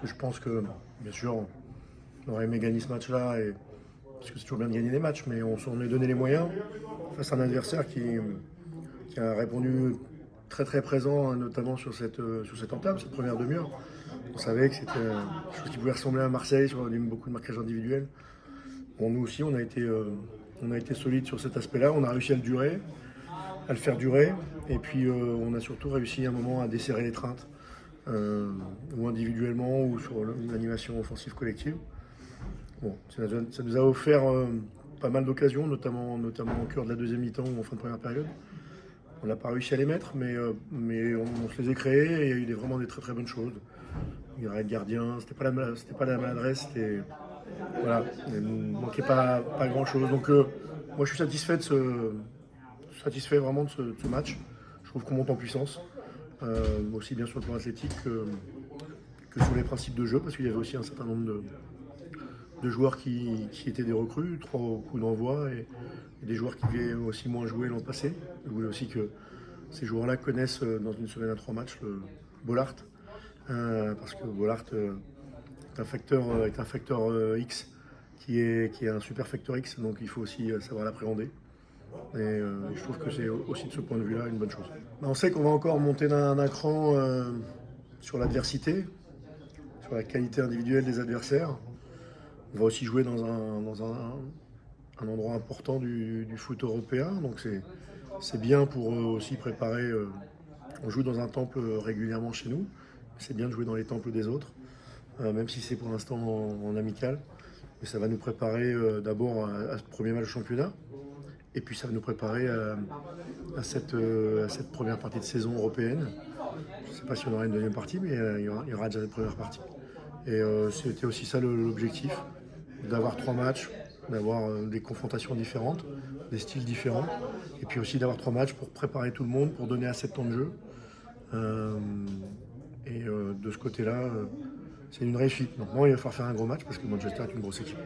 Je pense que, bien sûr, on aurait aimé gagner ce match-là, parce que c'est toujours bien de gagner des matchs, mais on s'en est donné les moyens face à un adversaire qui a répondu très très présent, notamment sur cette entame, cette première demi-heure. On savait que c'était quelque chose qui pouvait ressembler à Marseille sur beaucoup de marquages individuels. Bon, nous aussi, on a été solide sur cet aspect-là. On a réussi à le faire durer. Et puis, on a surtout réussi à un moment à desserrer les treintes, ou individuellement, ou sur l'animation offensive collective. Bon, ça nous a offert pas mal d'occasions, notamment au cœur de la deuxième mi-temps ou en fin de première période. On n'a pas réussi à les mettre, mais on se les a créés et il y a eu vraiment des très très bonnes choses. Il y aurait le gardien, c'était pas la maladresse, voilà, il ne manquait pas grand chose. Donc moi je suis satisfait vraiment de ce match. Je trouve qu'on monte en puissance, aussi bien sur le plan athlétique que sur les principes de jeu, parce qu'il y avait aussi un certain nombre de joueurs qui étaient des recrues, 3 coups d'envoi et des joueurs qui avaient aussi moins joué l'an passé. Je voulais aussi que ces joueurs-là connaissent dans une semaine à 3 matchs le Bollaert, parce que Bollaert est un facteur X qui est un super facteur X, donc il faut aussi savoir l'appréhender. Et je trouve que c'est aussi de ce point de vue-là une bonne chose. On sait qu'on va encore monter d'un cran sur l'adversité, sur la qualité individuelle des adversaires. On va aussi jouer dans un endroit important du foot européen, donc c'est bien pour aussi préparer. On joue dans un temple régulièrement chez nous, c'est bien de jouer dans les temples des autres, même si c'est pour l'instant en amical. Mais ça va nous préparer d'abord à ce premier match de championnat, et puis ça va nous préparer à cette première partie de saison européenne. Je ne sais pas si on aura une deuxième partie, mais il y aura déjà cette première partie. Et c'était aussi ça l'objectif, d'avoir 3 matchs, d'avoir des confrontations différentes, des styles différents, et puis aussi d'avoir 3 matchs pour préparer tout le monde, pour donner assez de temps de jeu. De ce côté-là, c'est une réussite. Maintenant, il va falloir faire un gros match parce que Manchester est une grosse équipe.